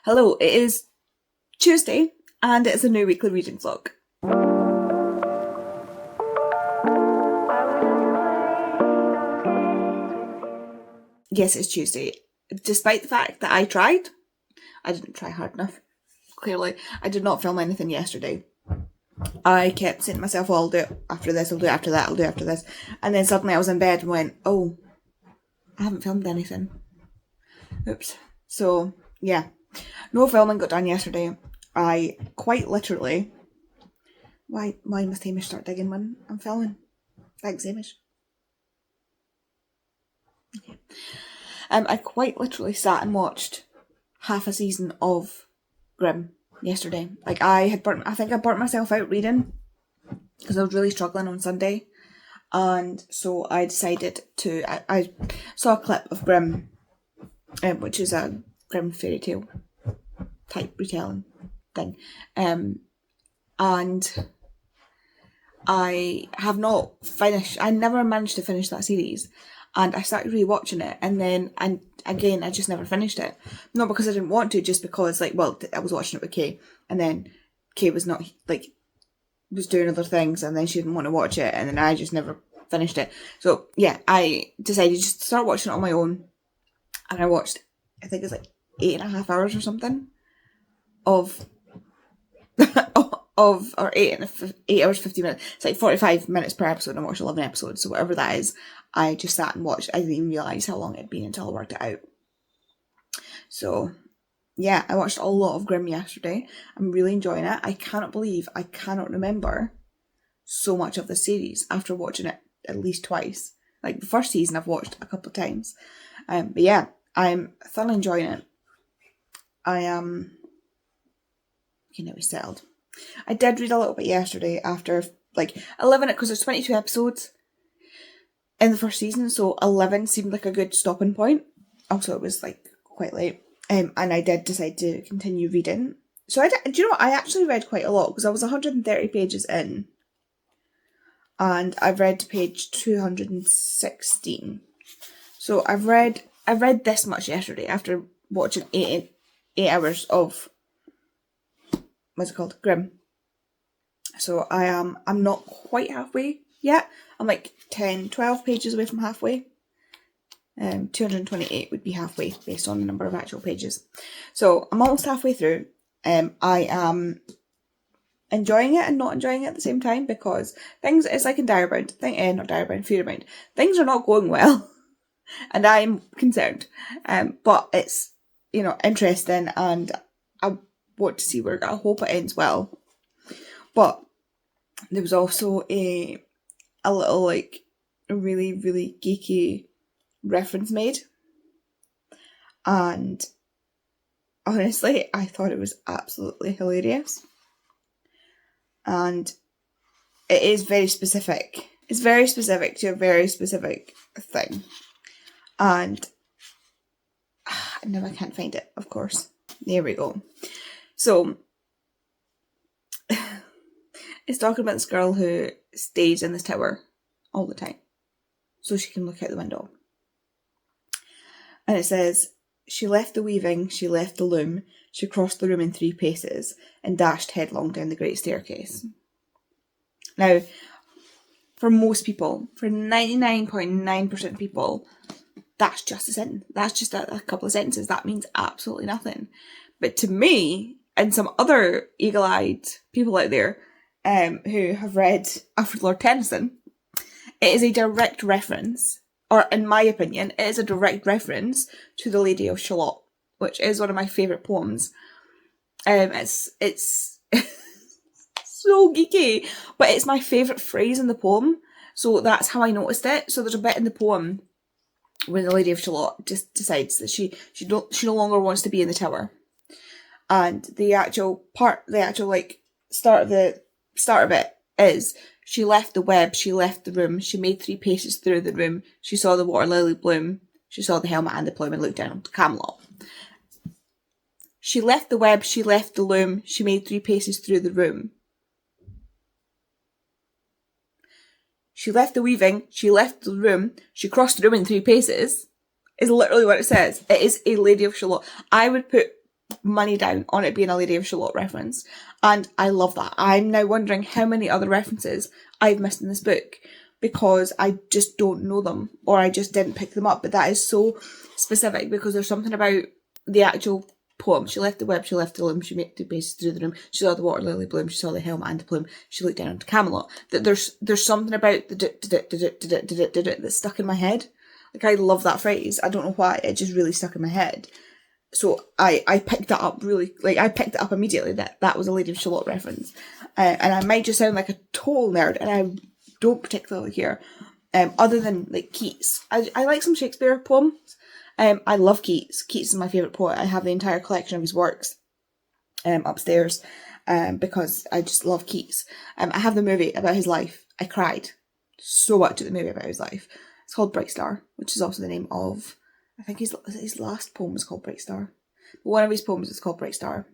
Hello, it is Tuesday and it's a new weekly reading vlog. Yes, it's Tuesday. Despite the fact that I didn't try hard enough. Clearly, I did not film anything yesterday. I kept saying to myself, well, I'll do it after this, I'll do it after that, I'll do it after this. And then suddenly I was in bed and went, oh, I haven't filmed anything. Oops. So, yeah. No filming got done yesterday. I quite literally... Why must Hamish start digging when I'm filming? Thanks, Hamish. Okay. I quite literally sat and watched half a season of Grimm yesterday. Like, I think I burnt myself out reading because I was really struggling on Sunday. And so I decided to... I saw a clip of Grimm, which is a Grimm fairy tale type retelling thing. And I have not finished... I never managed to finish that series. And I started rewatching it, and then, and again, I just never finished it. Not because I didn't want to, just because, I was watching it with Kay, and then Kay was not, was doing other things, and then she didn't want to watch it, and then I just never finished it. So, yeah, I decided just to start watching it on my own, and I watched, I think it was 8.5 hours or something, of 8 hours 50 minutes. It's 45 minutes per episode, and I watched 11 episodes, so whatever that is, I just sat and watched. I didn't even realise how long it'd been until I worked it out. So, yeah, I watched a lot of Grimm yesterday. I'm really enjoying it. I cannot believe I cannot remember so much of the series after watching it at least twice. The first season I've watched a couple of times. But yeah, I'm thoroughly enjoying it. I am... now we settled. I did read a little bit yesterday after 11, because there's 22 episodes in the first season, so 11 seemed like a good stopping point. Also, it was quite late, and I did decide to continue reading. So do you know what? I actually read quite a lot, because I was 130 pages in, and I've read to page 216. So I read this much yesterday after watching eight hours of, what's it called? Grimm. So I'm not quite halfway yet. I'm 12 pages away from halfway. 228 would be halfway based on the number of actual pages. So I'm almost halfway through. I am enjoying it and not enjoying it at the same time, because it's like in Diarybound. Fearbound. Things are not going well. And I'm concerned. But it's, interesting, and I want to see where I hope it ends well. But there was also a little really, really geeky reference made. And honestly, I thought it was absolutely hilarious. And it is very specific. It's very specific to a very specific thing. And now I can't find it, of course. There we go. So, it's talking about this girl who stays in this tower all the time, so she can look out the window. And it says, she left the weaving, she left the loom, she crossed the room in 3 paces, and dashed headlong down the great staircase. Now, for most people, for 99.9% of people, that's just a sentence. That's just a couple of sentences. That means absolutely nothing. But to me, and some other eagle-eyed people out there, who have read Alfred Lord Tennyson, it is a direct reference, or in my opinion, it is a direct reference to The Lady of Shalott, which is one of my favourite poems. It's so geeky, but it's my favourite phrase in the poem, so that's how I noticed it. So there's a bit in the poem where the Lady of Shalott just decides that she no longer wants to be in the tower, and the actual start of it is, she left the web, she left the room, she made 3 paces through the room, she saw the water lily bloom, she saw the helmet and the plume, and looked down on Camelot. She left the web, she left the loom, she made 3 paces through the room. She left the weaving, she left the room, she crossed the room in 3 paces, is literally what it says. It is a Lady of Shalott. I would put money down on it being a Lady of Shalott reference. And I love that. I'm now wondering how many other references I've missed in this book because I just don't know them or I just didn't pick them up. But that is so specific because there's something about the actual poem. She left the web, she left the loom, she made the bases through the room, she saw the water lily bloom, she saw the helmet and the plume, she looked down onto Camelot. That there's something about the that's stuck in my head. Like, I love that phrase. I don't know why, it just really stuck in my head. So I picked that up I picked it up immediately that was a Lady of Shalott reference. And I might just sound like a total nerd, and I don't particularly care. Other than, like, Keats. I like some Shakespeare poems. I love Keats. Keats is my favourite poet. I have the entire collection of his works upstairs because I just love Keats. I have the movie about his life. I cried so much at the movie about his life. It's called Bright Star, which is also the name of, I think his last poem was called Bright Star. But one of his poems is called Bright Star.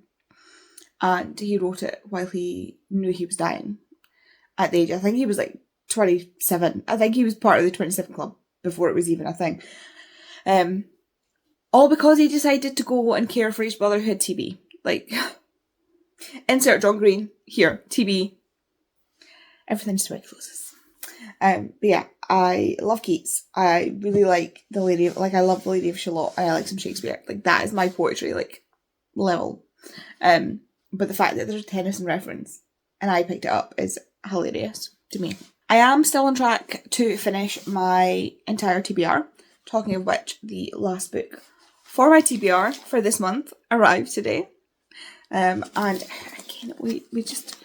And he wrote it while he knew he was dying. At the age, I think he was like 27. I think he was part of the 27 Club before it was even a thing. All because he decided to go and care for his brother who had TB. Like, insert John Green here, TB. Everything's tuberculosis. But yeah, I love Keats. I really like I love the Lady of Shalott, and I like some Shakespeare. Like, that is my poetry, like, level. But the fact that there's a Tennyson reference, and I picked it up, is hilarious to me. I am still on track to finish my entire TBR, talking of which the last book for my TBR for this month arrived today. And again, we just...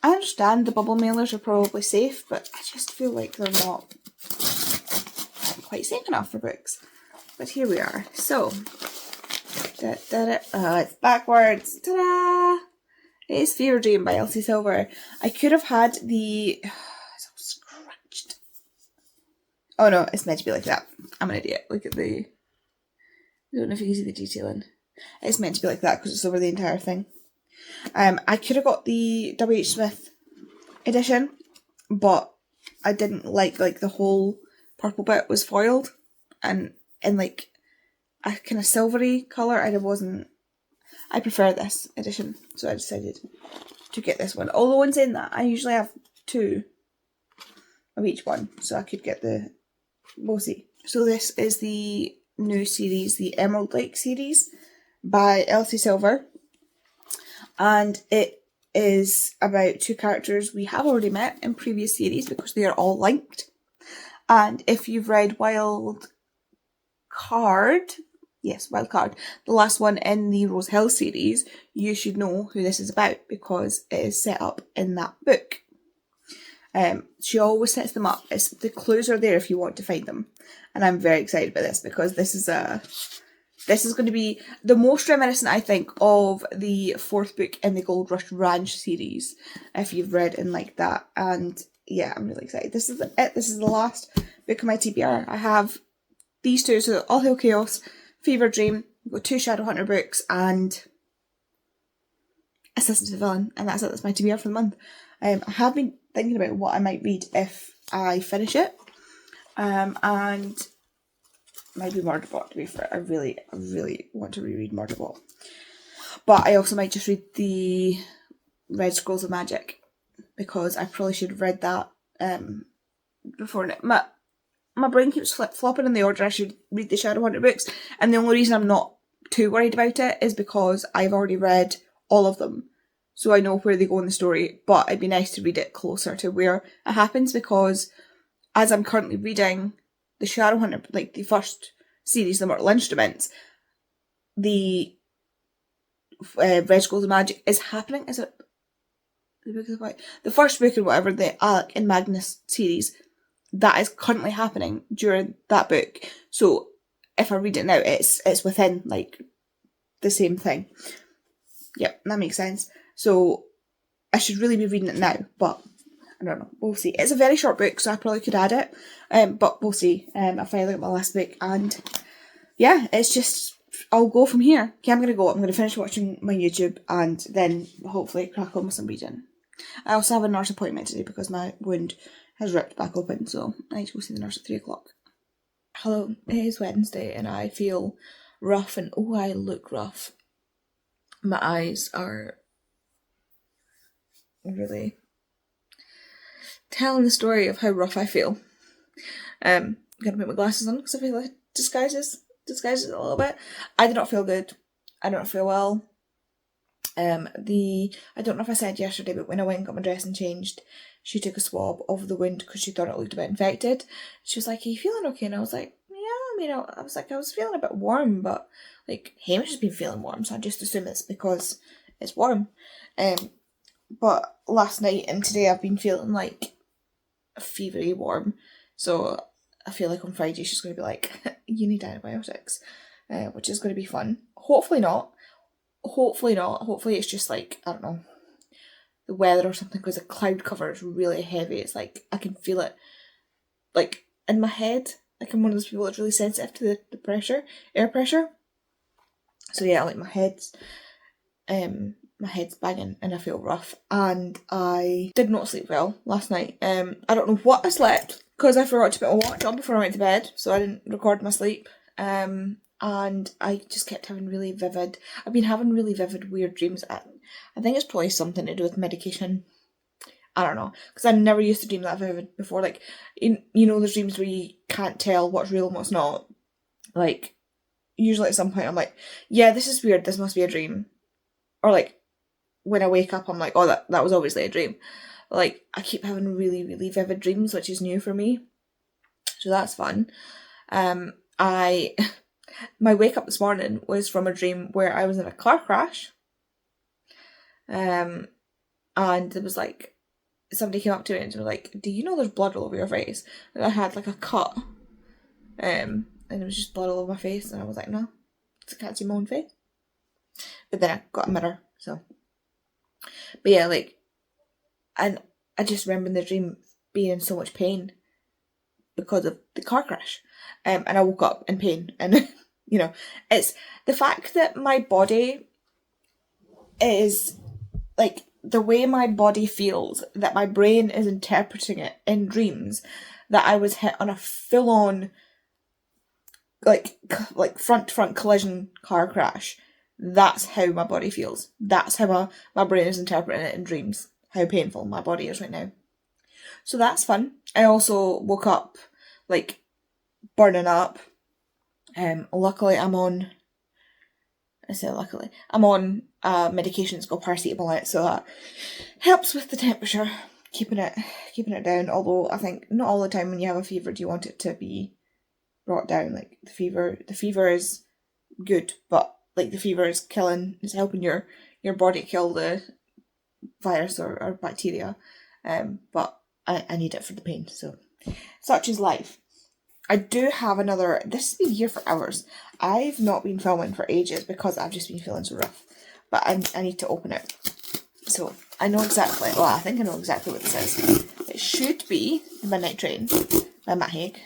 I understand the bubble mailers are probably safe, but I just feel like they're not quite safe enough for books. But here we are. So, it's backwards. Ta-da! It is Fever Dream by Elsie Silver. I could have had the... It's all scratched. Oh no, it's meant to be like that. I'm an idiot. Look at the... I don't know if you can see the detailing. It's meant to be like that because it's over the entire thing. I could have got the W.H. Smith edition, but I didn't like the whole purple bit was foiled and in like a kind of silvery colour. I prefer this edition, so I decided to get this one. Although in saying that, I usually have 2 of each one, so I could get we'll see. So this is the new series, the Emerald Lake series by Elsie Silver. And it is about 2 characters we have already met in previous series because they are all linked. And if you've read Wild Card, the last one in the Rose Hill series, you should know who this is about because it is set up in that book. She always sets them up. The clues are there if you want to find them. And I'm very excited about this because this is going to be the most reminiscent, I think, of the 4th book in the Gold Rush Ranch series, if you've read and like that. And yeah, I'm really excited. This is it. This is the last book of my TBR. I have these 2, so All Hail Chaos, Fever Dream, we've got 2 Shadowhunter books, and Assistant to the Villain, and that's it. That's my TBR for the month. I have been thinking about what I might read if I finish it, and maybe Murderbot, to be fair. I really want to reread Murderbot. But I also might just read the Red Scrolls of Magic, because I probably should have read that before. My brain keeps flip-flopping in the order I should read the Shadowhunter books, and the only reason I'm not too worried about it is because I've already read all of them, so I know where they go in the story, but it'd be nice to read it closer to where it happens, because as I'm currently reading the Shadowhunter, like the first series, the Mortal Instruments, the Red Scrolls of Magic is happening. Is it the book of the first book or whatever, the Alec and Magnus series, that is currently happening during that book. So if I read it now, it's within like the same thing. Yep, that makes sense. So I should really be reading it now, but I don't know. We'll see. It's a very short book, so I probably could add it. But we'll see. I finally got my last book, and yeah, it's just, I'll go from here. Okay, I'm going to finish watching my YouTube, and then hopefully crack on with some reading. I also have a nurse appointment today because my wound has ripped back open, so I need to go see the nurse at 3 o'clock. Hello, it is Wednesday, and I feel rough, and I look rough. My eyes are really telling the story of how rough I feel. I'm gonna put my glasses on because I feel like disguises it a little bit. I do not feel good. I don't feel well. I don't know if I said yesterday, but when I went and got my dressing changed, she took a swab of the wound because she thought it looked a bit infected. She was like, "Are you feeling okay?" And I was like, "Yeah." I mean, I was feeling a bit warm, but like Hamish has been feeling warm, so I just assume it's because it's warm. But last night and today I've been feeling like fevery warm, so I feel like on Friday she's going to be like, "You need antibiotics," which is going to be fun. Hopefully not. Hopefully it's just like, I don't know, the weather or something, because the cloud cover is really heavy. It's like I can feel it like in my head. Like I'm one of those people that's really sensitive to the pressure, air pressure. So yeah, like my head's banging and I feel rough, and I did not sleep well last night. I don't know what I slept because I forgot to put my watch on before I went to bed, so I didn't record my sleep. And I just kept having I've been having really vivid weird dreams. I think it's probably something to do with medication. I don't know, because I never used to dream that vivid before. Like, you know, there's dreams where you can't tell what's real and what's not. Like, usually at some point I'm like, yeah, this is weird, this must be a dream. Or like, when I wake up I'm like, oh, that was obviously a dream. Like, I keep having really, really vivid dreams, which is new for me. So that's fun. My wake up this morning was from a dream where I was in a car crash. And it was like, somebody came up to me and they were like, "Do you know there's blood all over your face?" And I had like a cut. And it was just blood all over my face, and I was like, "No, I can't see my own face." But then I got a mirror, so. But yeah, like, and I just remember in the dream being in so much pain because of the car crash. And I woke up in pain, and you know, it's the fact that my body is like the way my body feels, that my brain is interpreting it in dreams, that I was hit on a full-on like front to front collision car crash. That's how my body feels. That's how my brain is interpreting it in dreams, how painful my body is right now. So that's fun. I also woke up like burning up. Luckily I'm on medication that's got paracetamol in it, so that helps with the temperature, keeping it down. Although I think not all the time when you have a fever do you want it to be brought down. Like the fever is good, but like the fever is helping your body kill the virus or bacteria. But I need it for the pain, so such is life. I do have another. This has been here for hours. I've not been filming for ages because I've just been feeling so rough. But I need to open it. So I know exactly. Well, I think I know exactly what this is. It should be The Midnight Train by Matt Haig.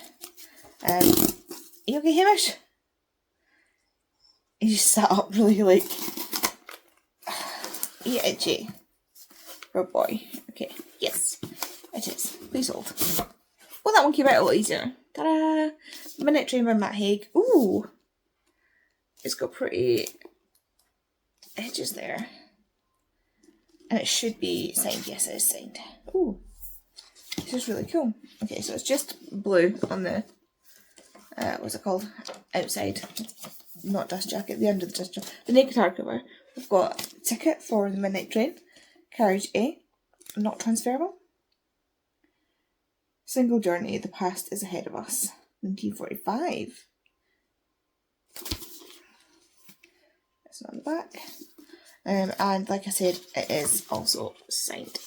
Are you okay, Hamish? He just sat up really like. Yeah, itchy. Good boy. Okay. Yes, it is. Please hold. Well, that one came out a lot easier. Ta-da! Midnight Train by Matt Haig. Ooh! It's got pretty edges there. And it should be signed. Yes, it is signed. Ooh. This is really cool. Okay, so it's just blue on the, what's it called? Outside. Not dust jacket, the under the dust jacket. The naked hardcover. We've got a ticket for the Midnight Train. Carriage A. Not transferable. Single journey, the past is ahead of us. 1945. That's not on the back. And like I said, it is also signed.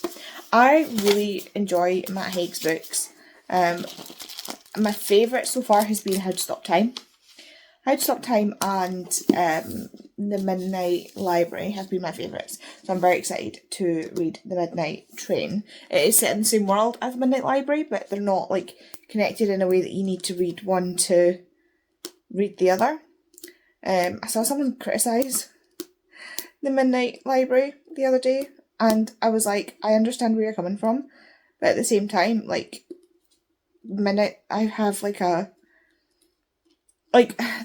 I really enjoy Matt Haig's books. My favourite so far has been How to Stop Time. How to Stop Time and The Midnight Library have been my favourites. So I'm very excited to read The Midnight Train. It is set in the same world as The Midnight Library, but they're not like connected in a way that you need to read one to read the other. I saw someone criticise The Midnight Library the other day, and I was like, I understand where you're coming from, but at the same time, like, I have like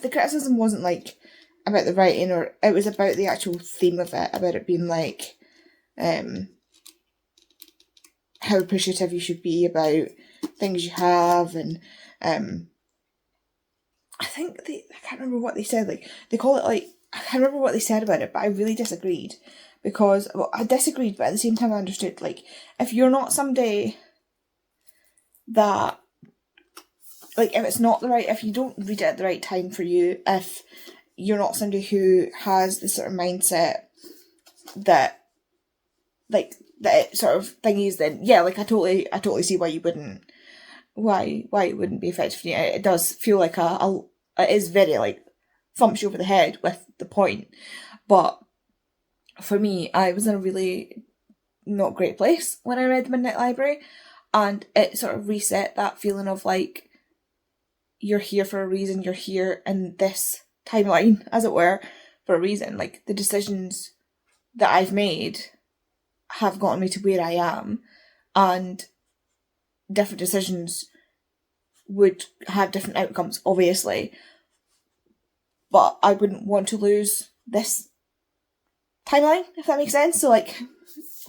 the criticism wasn't like, about the writing, or it was about the actual theme of it, about it being like how appreciative you should be about things you have, and I think I can't remember what they said, like they call it like, I can't remember what they said about it, but I really disagreed, because, well, I disagreed, but at the same time I understood, like, if you're not somebody that, like, if it's not the right, if you don't read it at the right time for you, if you're not somebody who has the sort of mindset that, like, that sort of thing is, then yeah, like I totally see why you wouldn't, why it wouldn't be effective for you. It does feel like it is very like thumps you over the head with the point, but for me, I was in a really not great place when I read The Midnight Library, and it sort of reset that feeling of like, you're here for a reason, you're here in this timeline, as it were, for a reason. Like, the decisions that I've made have gotten me to where I am, and different decisions would have different outcomes, obviously, but I wouldn't want to lose this timeline, if that makes sense. So, like,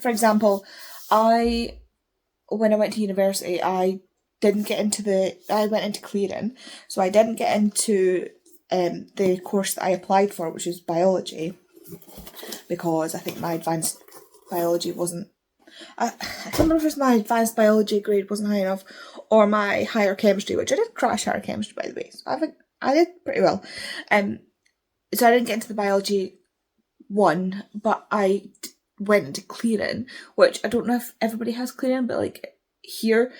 for example, when I went to university, I went into clearing, so I didn't get into the course that I applied for, which is biology, because I think my advanced biology wasn't, I can't remember if it was my advanced biology grade wasn't high enough, or my higher chemistry, which I did crash higher chemistry, by the way, so I think I did pretty well. So I didn't get into the biology one, but I went into clearing, which I don't know if everybody has clearing, but like here,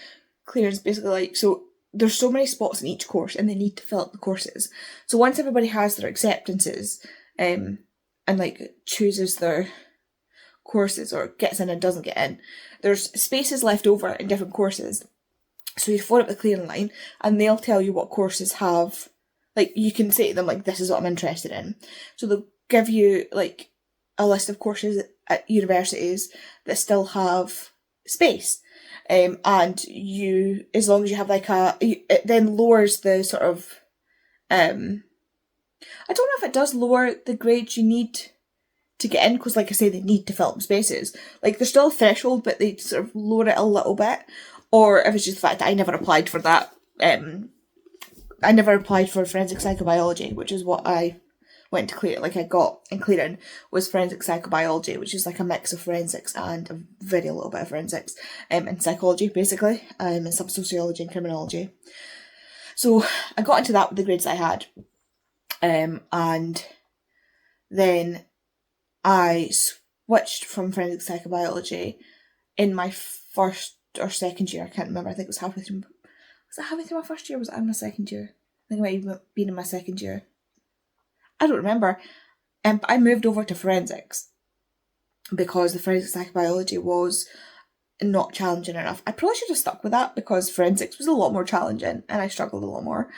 clearing is basically like, so there's so many spots in each course, and they need to fill up the courses. So once everybody has their acceptances, and like chooses their courses, or gets in and doesn't get in, there's spaces left over in different courses. So you phone up the clearing line, and they'll tell you what courses have, like, you can say to them, like, this is what I'm interested in. So they'll give you, like, a list of courses at universities that still have space. And you, as long as you have, like, it then lowers the sort of, I don't know if it does lower the grades you need to get in, because, like I say, they need to fill up spaces. Like, there's still a threshold, but they sort of lower it a little bit. Or if it's just the fact that I never applied for that, I never applied for forensic psychobiology, which is what I went to clear. Like, I got in clearing was forensic psychobiology, which is like a mix of forensics and a very little bit of forensics, and psychology, basically, and some sociology and criminology. So I got into that with the grades I had, and then I switched from forensic psychobiology in my first or second year. I can't remember. I think it was halfway through. Was it halfway through my first year, or was it in my second year? I think it might have been in my second year. I don't remember. But I moved over to forensics because the forensic psychobiology was not challenging enough. I probably should have stuck with that, because forensics was a lot more challenging and I struggled a lot more.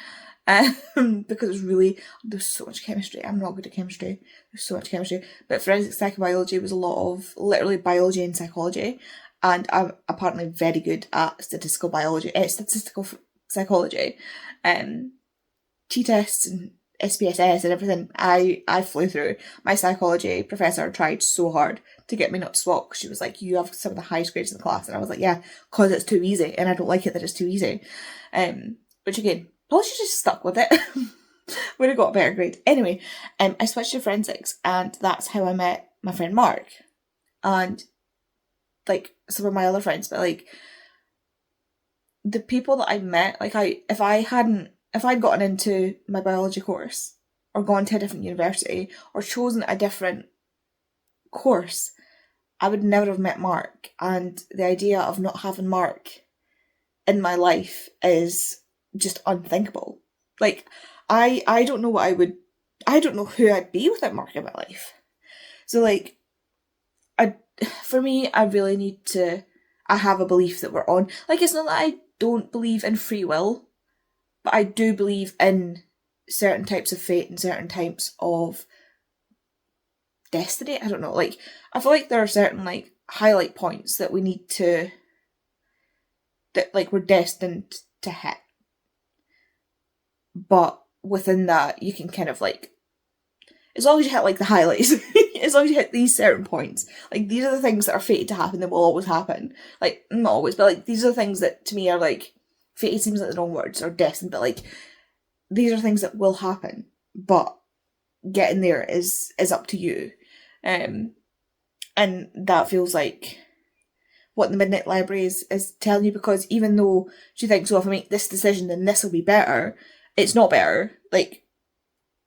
Because it was there's so much chemistry. I'm not good at chemistry. There's so much chemistry. But forensic psychobiology was a lot of literally biology and psychology. And I'm apparently very good at statistical psychology, T-tests and SPSS and everything. I flew through. My psychology professor tried so hard to get me not to swap, because she was like, you have some of the highest grades in the class. And I was like, yeah, because it's too easy, and I don't like it that it's too easy. Which again, probably should have just stuck with it. Would have got a better grade. Anyway, I switched to forensics, and that's how I met my friend Mark. And like some of my other friends, but like the people that I met, like if I'd gotten into my biology course, or gone to a different university, or chosen a different course, I would never have met Mark. And the idea of not having Mark in my life is just unthinkable. Like, I don't know I don't know who I'd be without Mark in my life. So like, for me, I really need to, I have a belief that we're on, like, it's not that I don't believe in free will, but I do believe in certain types of fate and certain types of destiny. I don't know, like, I feel like there are certain, like, highlight points that we need to, that, like, we're destined to hit. But within that, you can kind of, like, as long as you hit like the highlights, as long as you hit these certain points, like these are the things that are fated to happen that will always happen. Like, not always, but like these are the things that to me are like, fated seems like the wrong words, or destined, but like these are things that will happen, but getting there is up to you. And that feels like what the Midnight Library is telling you, because even though she thinks, well, if I make this decision then this will be better, it's not better. Like,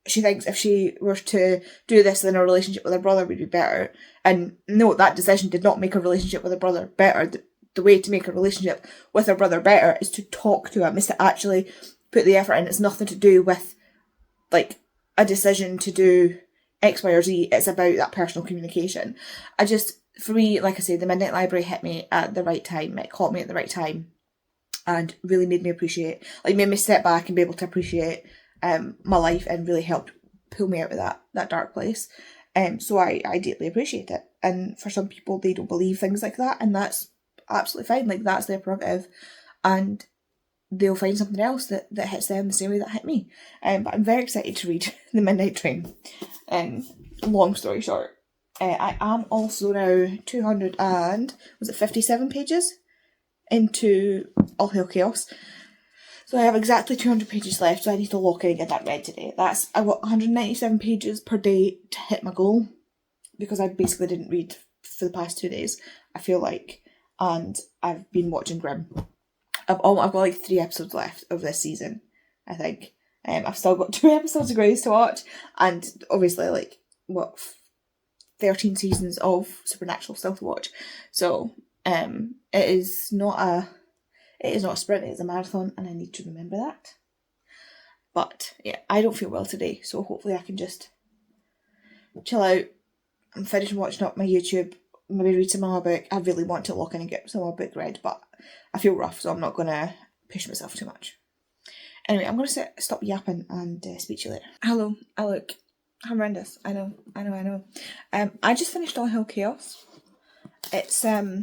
she thinks if she were to do this, then her relationship with her brother would be better. And no, that decision did not make her relationship with her brother better. The way to make a relationship with her brother better is to talk to him, is to actually put the effort in. It's nothing to do with, like, a decision to do X, Y, or Z. It's about that personal communication. For me, like I say, the Midnight Library hit me at the right time. It caught me at the right time and really made me appreciate, like, made me step back and be able to appreciate my life, and really helped pull me out of that dark place. So I deeply appreciate it. And for some people, they don't believe things like that, and that's absolutely fine. Like, that's their prerogative, and they'll find something else that hits them the same way that hit me. But I'm very excited to read The Midnight Train. Long story short, I am also now 57 pages into All Hail Chaos. So I have exactly 200 pages left, so I need to lock in and get that read today. I got 197 pages per day to hit my goal, because I basically didn't read for the past 2 days, I feel like, and I've been watching Grimm. I've got like 3 episodes left of this season, I think. I've still got 2 episodes of Grey's to watch, and obviously, like, 13 seasons of Supernatural still to watch. So it is not a sprint, it's a marathon, and I need to remember that. But yeah, I don't feel well today, so hopefully I can just chill out and finish watching up my YouTube, maybe read some more book. I really want to lock in and get some more book read, but I feel rough, so I'm not going to push myself too much. Anyway, I'm going to stop yapping and speak to you later. Hello, I look horrendous. I know. I just finished All Hell Chaos. It's earlier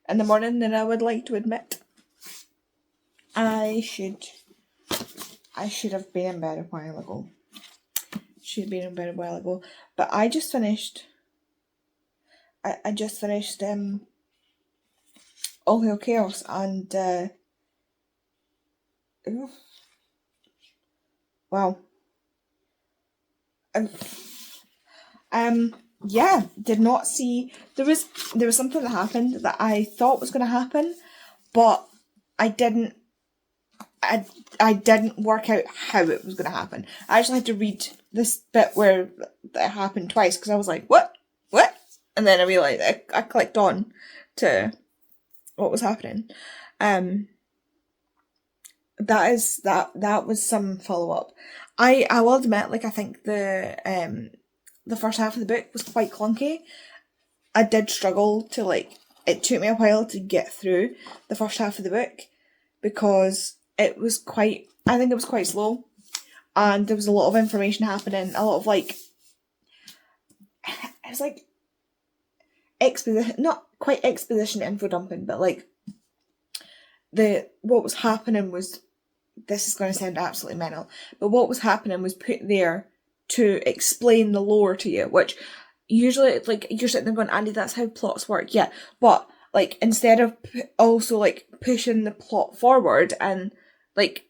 in the morning than I would like to admit. I should have been in bed a while ago. But I just finished. I just finished All Hail Chaos, and wow. Yeah, did not see. There was something that happened that I thought was going to happen, but I didn't work out how it was going to happen. I actually had to read this bit where it happened twice, because I was like, what? And then I realised I clicked on to what was happening. That was some follow-up. I will admit, like, I think the first half of the book was quite clunky. I did struggle to, like, it took me a while to get through the first half of the book, because I think it was quite slow, and there was a lot of information happening, a lot of, like, it was like exposition, not quite exposition info dumping, but like what was happening was, this is going to sound absolutely mental, but what was happening was put there to explain the lore to you, which usually, like, you're sitting there going, Andy, that's how plots work. Yeah, but, like, instead of also, like, pushing the plot forward and, like,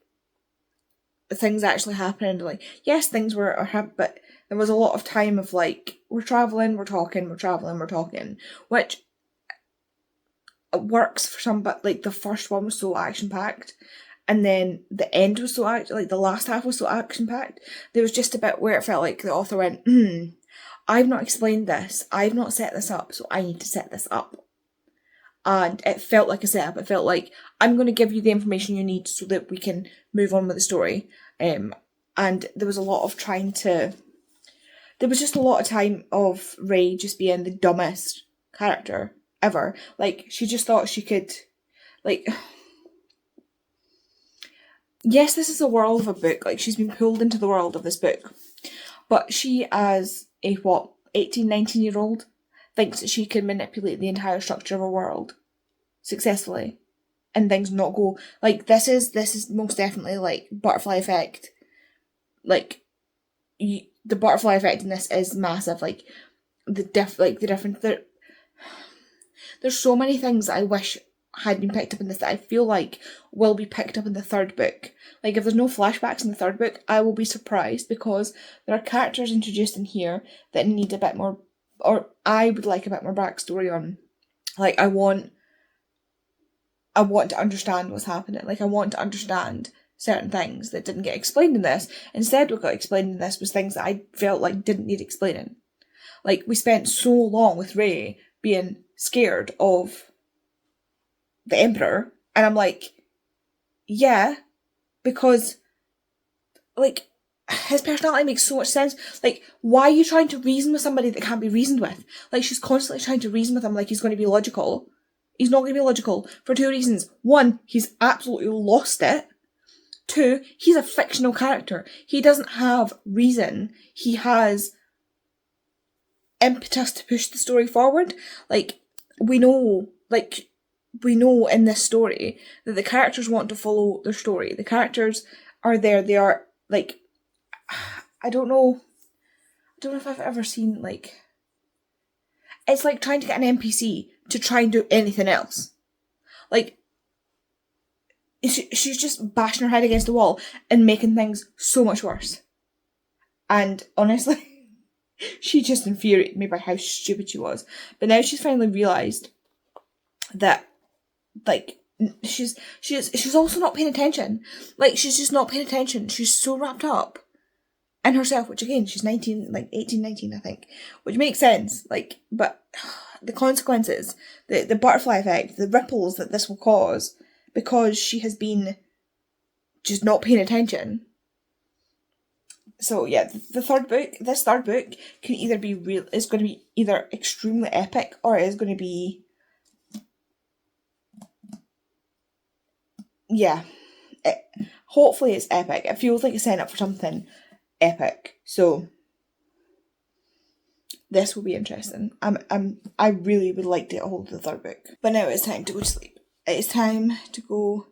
things actually happening, like, yes, things were, but there was a lot of time of, like, we're travelling, we're talking, which works for some, but, like, the first one was so action-packed, and then the end was so like, the last half was so action-packed. There was just a bit where it felt like the author went, I've not explained this, I've not set this up, so I need to set this up. And it felt like a setup. It felt like, I'm going to give you the information you need so that we can move on with the story. And there was a lot of there was just a lot of time of Ray just being the dumbest character ever. Like, she just thought she could, like, yes, this is the world of a book. Like, she's been pulled into the world of this book. But she, as a, 18, 19-year-old, thinks that she can manipulate the entire structure of a world successfully, and things not go, like, this is most definitely, like, butterfly effect like, the butterfly effect in this is massive. Like, the different, there's so many things I wish had been picked up in this that I feel like will be picked up in the third book. Like, if there's no flashbacks in the third book, I will be surprised, because there are characters introduced in here that need a bit more, or I would like a bit more backstory on. Like, I want to understand what's happening. Like, I want to understand certain things that didn't get explained in this. Instead, what got explained in this was things that I felt like didn't need explaining. Like, we spent so long with Rey being scared of the Emperor, and I'm like, yeah, because, like, his personality makes so much sense. Like, why are you trying to reason with somebody that can't be reasoned with? Like, she's constantly trying to reason with him like he's going to be logical. He's not going to be logical for two reasons. One, he's absolutely lost it. Two, he's a fictional character. He doesn't have reason. He has impetus to push the story forward. Like, we know in this story that the characters want to follow their story. The characters are there. They are, like, I don't know if I've ever seen, like, it's like trying to get an NPC to try and do anything else. Like, she's just bashing her head against the wall and making things so much worse. And honestly, she just infuriated me by how stupid she was. But now she's finally realised that, like, she's also not paying attention. Like, she's just not paying attention. She's so wrapped up in herself, which, again, she's 19, like 18, 19, I think, which makes sense. Like, but the consequences, the butterfly effect, the ripples that this will cause because she has been just not paying attention. So yeah, this third book can either be is going to be either extremely epic, or it is going to be, yeah, hopefully it's epic. It feels like it's setting up for something epic. So this will be interesting. I really would like to get a hold of the third book. But now it's time to go to sleep. It's time to go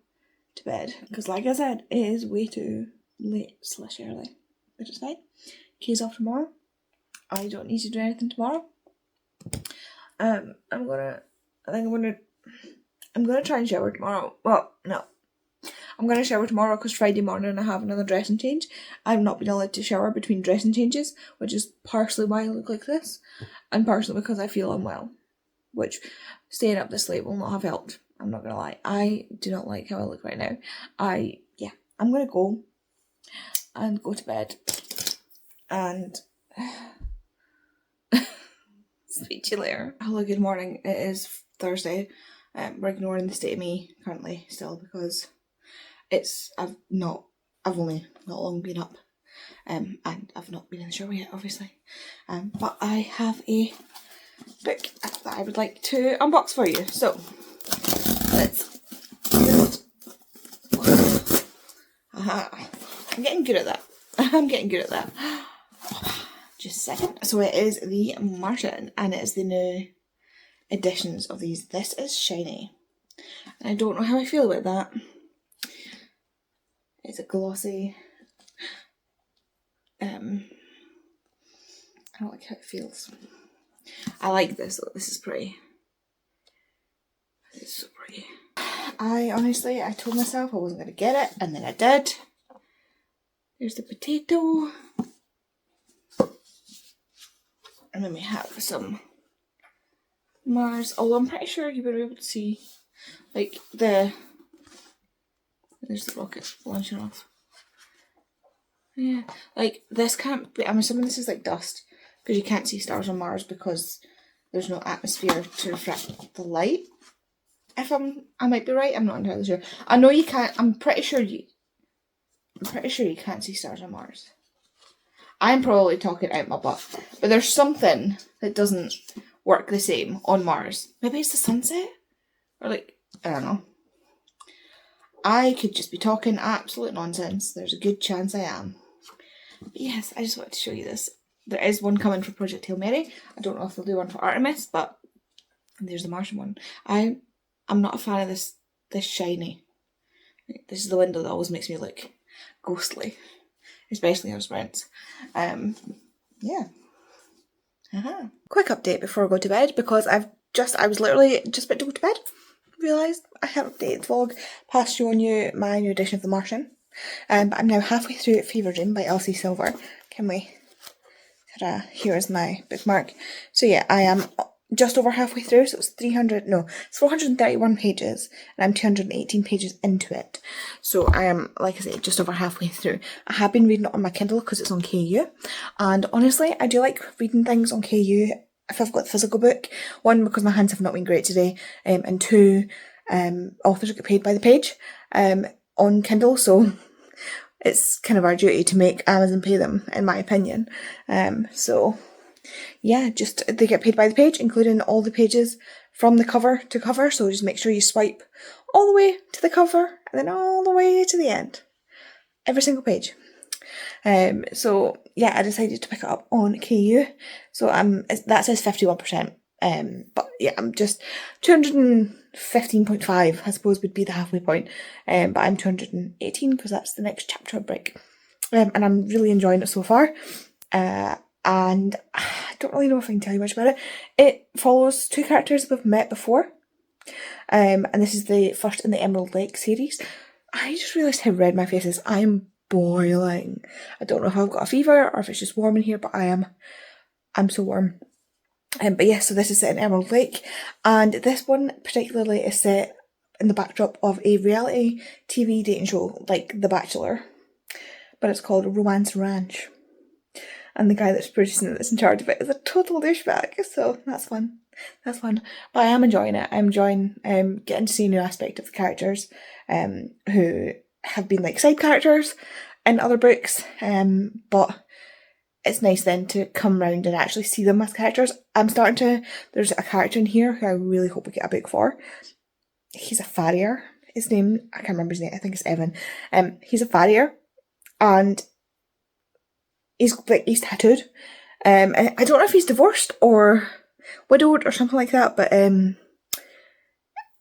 to bed, because, like I said, it is way too late / early. Which is fine. Kay's off tomorrow. I don't need to do anything tomorrow. I'm gonna try and shower tomorrow. Well, no. I'm gonna shower tomorrow because Friday morning I have another dressing change. I've not been allowed to shower between dressing changes, which is partially why I look like this, and partially because I feel unwell, which staying up this late will not have helped. I'm not gonna lie. I do not like how I look right now. I'm gonna go and go to bed and speak to you later. Hello, good morning. It is Thursday. We're ignoring the state of me currently still, because I've only not long been up, and I've not been in the shower yet, obviously. But I have a book that I would like to unbox for you. So let's just I'm getting good at that. Just a second. So it is the Martin, and it is the new editions of these. This is shiny. And I don't know how I feel about that. It's a glossy. I don't like how it feels. I like this though. This is pretty. This is so pretty. I told myself I wasn't going to get it, and then I did. There's the potato. And then we have some Mars. Although I'm pretty sure you would be able to see, like, there's the rocket launching off. Yeah, like, this can't be, I'm assuming this is like dust, because you can't see stars on Mars because there's no atmosphere to refract the light. I might be right, I'm not entirely sure. I know you can't, I'm pretty sure you can't see stars on Mars. I'm probably talking out my butt, but there's something that doesn't work the same on Mars. Maybe it's the sunset? Or, like, I don't know. I could just be talking absolute nonsense. There's a good chance I am. But yes, I just wanted to show you this. There is one coming for Project Hail Mary. I don't know if they'll do one for Artemis, but there's the Martian one. I'm not a fan of this shiny. This is the window that always makes me look ghostly. especially house sprints. Yeah. Quick update before I go to bed, because I was literally just about to go to bed. Realised I hadn't updated the vlog past showing you my new edition of The Martian. But I'm now halfway through Fever Dream by Elsie Silver. Can we? Here is my bookmark. So yeah, I am just over halfway through, so it's 431 pages, and I'm 218 pages into it. So I am, like I say, just over halfway through. I have been reading it on my Kindle because it's on KU, and honestly, I do like reading things on KU if I've got the physical book. One, because my hands have not been great today, and two, authors get paid by the page on Kindle, so it's kind of our duty to make Amazon pay them, in my opinion. So yeah, just they get paid by the page, including all the pages from the cover to cover. So just make sure you swipe all the way to the cover and then all the way to the end. Every single page. So yeah, I decided to pick it up on KU. So that says 51%. But yeah, I'm just 215.5, I suppose, would be the halfway point. But I'm 218 because that's the next chapter break. And I'm really enjoying it so far. And I don't really know if I can tell you much about it. It follows two characters we've met before. And this is the first in the Emerald Lake series. I just realised how red my face is. I'm boiling. I don't know if I've got a fever or if it's just warm in here, but I'm so warm. But yeah, so this is set in Emerald Lake, and this one particularly is set in the backdrop of a reality TV dating show like The Bachelor, but it's called Romance Ranch. And the guy that's producing it, that's in charge of it, is a total douchebag, so that's fun. That's fun. But I am enjoying it. I'm enjoying getting to see a new aspect of the characters who have been like side characters in other books, but it's nice then to come round and actually see them as characters. There's a character in here who I really hope we get a book for. He's a farrier. His name, I can't remember his name, I think it's Evan. He's a farrier, and he's tattooed. And I don't know if he's divorced or widowed or something like that, but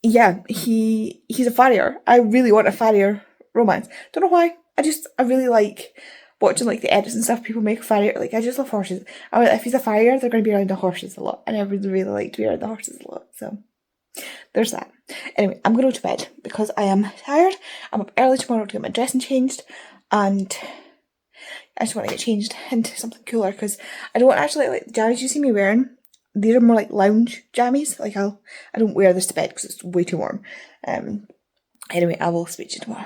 yeah, he's a farrier. I really want a farrier romance. Don't know why. I really like watching like the edits and stuff people make of farrier. Like, I just love horses. If he's a farrier, they're going to be around the horses a lot, and I really, really like to be around the horses a lot. So there's that. Anyway, I'm going to go to bed because I am tired. I'm up early tomorrow to get my dressing changed, and I just want to get changed into something cooler because I don't actually like the jammies you see me wearing. These are more like lounge jammies. Like, I don't wear this to bed because it's way too warm. Anyway, I will speak to you tomorrow.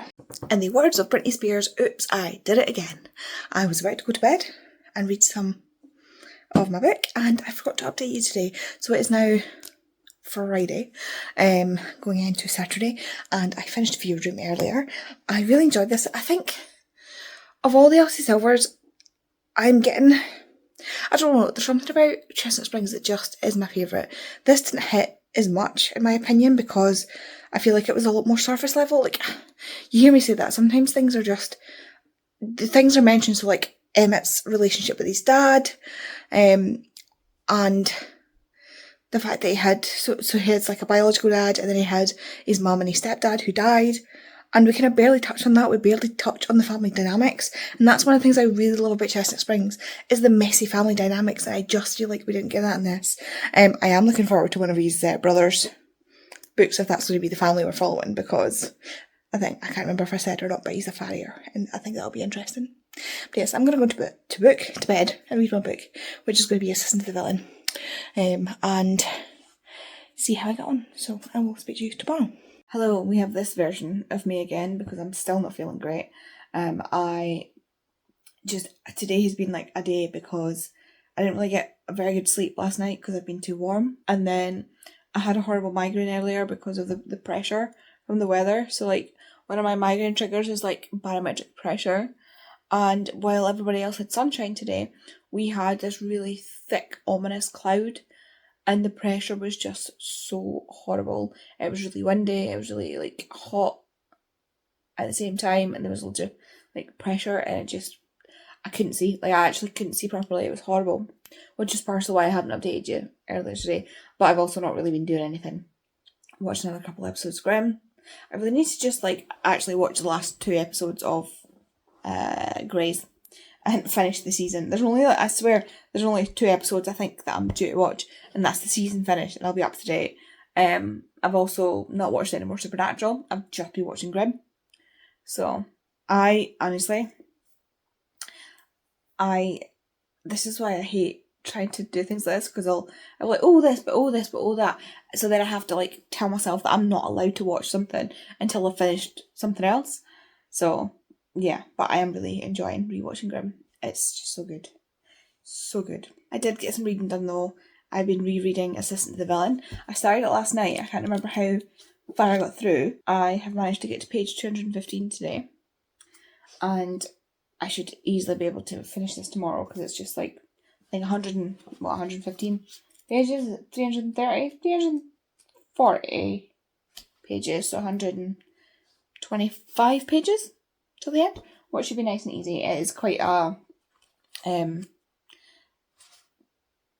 In the words of Britney Spears, oops, I did it again. I was about to go to bed and read some of my book, and I forgot to update you today. So it is now Friday, going into Saturday, and I finished Fever Dream earlier. I really enjoyed this. I think of all the Elsie Silvers, I don't know, there's something about Chestnut Springs that just is my favourite. This didn't hit as much, in my opinion, because I feel like it was a lot more surface level. Like, you hear me say that, sometimes things are mentioned, so like Emmett's relationship with his dad, and the fact that he had, so he had like a biological dad, and then he had his mum and his stepdad who died, and we kind of barely touched on that. We barely touch on the family dynamics, and that's one of the things I really love about Chestnut Springs, is the messy family dynamics, and I just feel like we didn't get that in this. I am looking forward to one of his brothers' books, if that's going to be the family we're following, because I can't remember if I said it or not, but he's a farrier, and I think that'll be interesting. But yes, I'm going to go to bed and read my book, which is going to be Assistant to the Villain, and see how I get on. So I will speak to you tomorrow. Hello, we have this version of me again because I'm still not feeling great. Today has been like a day because I didn't really get a very good sleep last night because I've been too warm, and then I had a horrible migraine earlier because of the pressure from the weather. So like, one of my migraine triggers is like barometric pressure, and while everybody else had sunshine today, we had this really thick, ominous cloud, and the pressure was just so horrible. It was really windy, it was really like hot at the same time, and there was loads of like pressure, and I couldn't see. Like, I actually couldn't see properly. It was horrible, which is partially why I haven't updated you earlier today. But I've also not really been doing anything. Watched another couple episodes of Grimm. I really need to just like actually watch the last 2 episodes of Grey's, I hadn't finished the season. There's only, I swear, there's only 2 episodes I think that I'm due to watch, and that's the season finished, and I'll be up to date. I've also not watched any more Supernatural. I've just been watching Grimm. So, I honestly, this is why I hate trying to do things like this, because I'm like, oh this, but oh this, but oh that. So then I have to like tell myself that I'm not allowed to watch something until I've finished something else. So, yeah, but I am really enjoying rewatching Grimm. It's just so good. So good. I did get some reading done though. I've been rereading Assistant to the Villain. I started it last night. I can't remember how far I got through. I have managed to get to page 215 today. And I should easily be able to finish this tomorrow, because it's just like, I think 115 pages, 330, 340 pages, so 125 pages till the end, which should be nice and easy. It is quite a,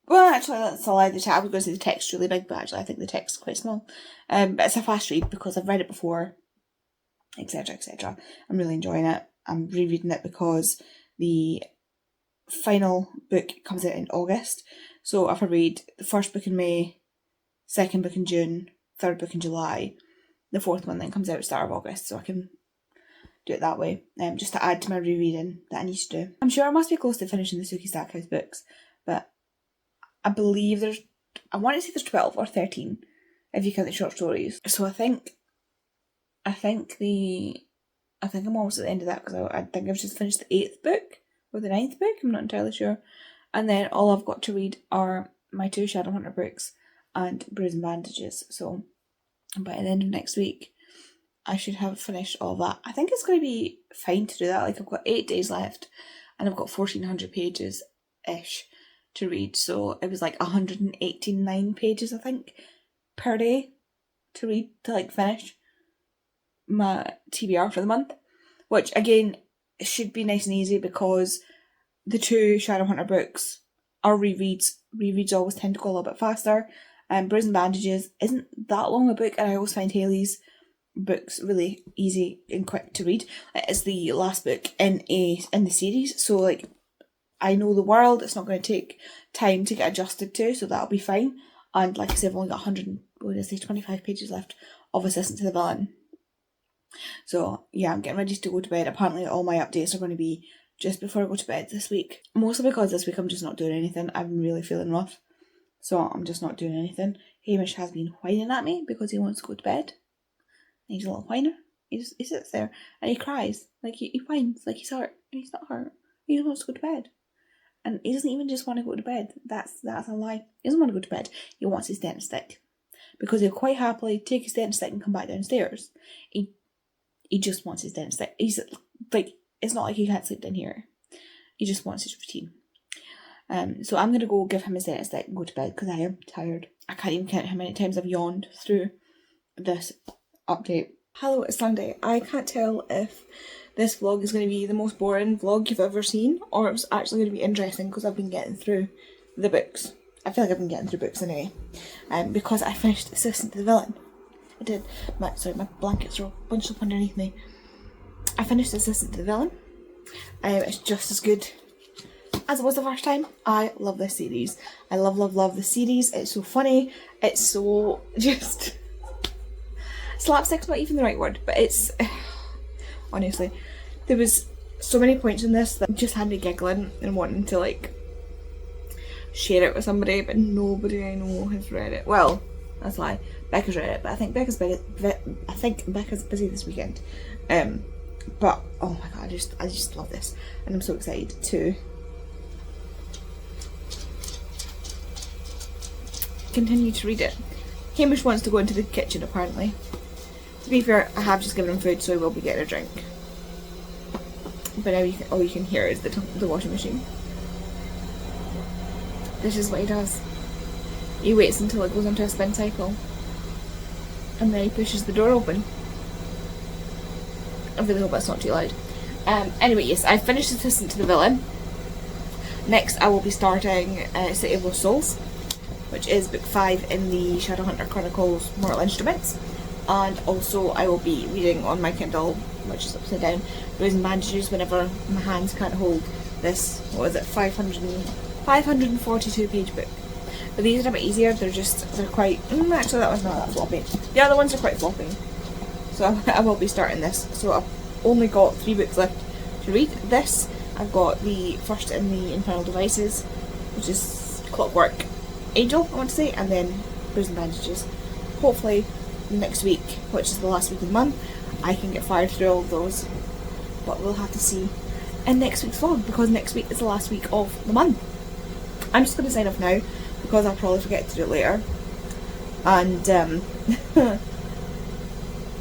well, actually, that's a lie. I was going to say the text's really big, but actually I think the text is quite small. But it's a fast read because I've read it before, etc, etc. I'm really enjoying it. I'm rereading it because the final book comes out in August. So if I read the first book in May, second book in June, third book in July, the fourth one then comes out at the start of August, so I can do it that way, just to add to my rereading that I need to do. I'm sure I must be close to finishing the Suki Stackhouse books, but I believe I want to say there's 12 or 13 if you count the short stories. So I think I'm almost at the end of that, because I think I've just finished the 8th book or the 9th book, I'm not entirely sure. And then all I've got to read are my 2 Shadowhunter books and Bruise and Bandages. So by the end of next week, I should have finished all that. I think it's going to be fine to do that. Like, I've got 8 days left and I've got 1,400 pages-ish to read. So it was like 189 pages, I think, per day to read to like finish my TBR for the month. Which, again, should be nice and easy, because the 2 Shadowhunter books are rereads. Rereads always tend to go a little bit faster. Bruise and Bandages isn't that long a book, and I always find Hayley's books really easy and quick to read. It is the last book in the series, so like, I know the world. It's not going to take time to get adjusted to, so that'll be fine. And like I said, I've only got 25 pages left of Assistant to the Villain. So yeah, I'm getting ready to go to bed. Apparently all my updates are going to be just before I go to bed this week. Mostly because this week I'm just not doing anything. I've been really feeling rough, so I'm just not doing anything. Hamish has been whining at me because he wants to go to bed. He's a little whiner. He sits there and he cries. Like, he whines like he's hurt. And he's not hurt. He just wants to go to bed. And he doesn't even just want to go to bed. That's a lie. He doesn't want to go to bed. He wants his dentist stick. Because he'll quite happily take his dentist stick and come back downstairs. He just wants his dentist stick. He's like, it's not like he can't sleep down here. He just wants his routine. So I'm going to go give him his dentist stick and go to bed, because I am tired. I can't even count how many times I've yawned through this update. Hello, it's Sunday. I can't tell if this vlog is going to be the most boring vlog you've ever seen, or it's actually going to be interesting, because I've been getting through the books. I feel like I've been getting through books anyway. Because I finished Assistant to the Villain. I did. My blankets are all bunched up underneath me. I finished Assistant to the Villain. It's just as good as it was the first time. I love this series. I love the series. It's so funny. It's so just... Slapstick's not even the right word, but it's... Honestly, there was so many points in this that just had me giggling and wanting to like share it with somebody, but nobody I know has read it. Well, that's a lie. Becca's read it, but I think Becca's busy this weekend. But oh my god, I just love this, and I'm so excited to continue to read it. Hamish wants to go into the kitchen apparently. To be fair, I have just given him food, so he will be getting a drink. But now all you can hear is the washing machine. This is what he does. He waits until it goes into a spin cycle, and then he pushes the door open. I really hope that's not too loud. Anyway, yes, I finished Assistant to the Villain. Next, I will be starting City of Lost Souls, which is book 5 in the Shadowhunter Chronicles Mortal Instruments. And also, I will be reading on my Kindle, which is upside down, Bruise and Bandages whenever my hands can't hold this, what is it, 542 page book. But these are a bit easier, they're quite, actually that one's not that floppy. The other ones are quite floppy. So I will be starting this. So I've only got 3 books left to read. This, I've got the first in the Infernal Devices, which is Clockwork Angel, I want to say, and then Bruise and Bandages. Hopefully next week, which is the last week of the month, I can get fired through all of those. But we'll have to see in next week's vlog, because next week is the last week of the month. I'm just going to sign off now, because I'll probably forget to do it later. And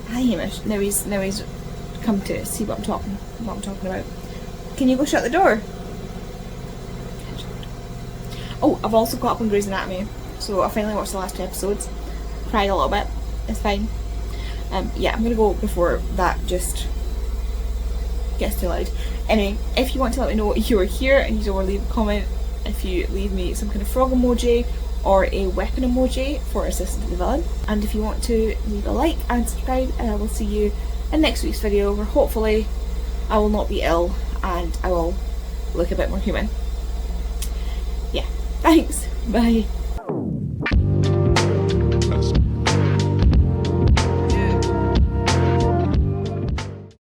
hi Hamish, now he's come to see what I'm talking about. Can you go shut the door? Oh, I've also caught up on Grey's Anatomy, so I finally watched the last 2 episodes. Cried a little bit, it's fine. Yeah, I'm gonna go before that just gets too loud. Anyway, if you want to let me know what you are here and you don't want to leave a comment, if you leave me some kind of frog emoji or a weapon emoji for assistant to the villain, and if you want to leave a like and subscribe, and I will see you in next week's video where hopefully I will not be ill and I will look a bit more human. Yeah, thanks, bye.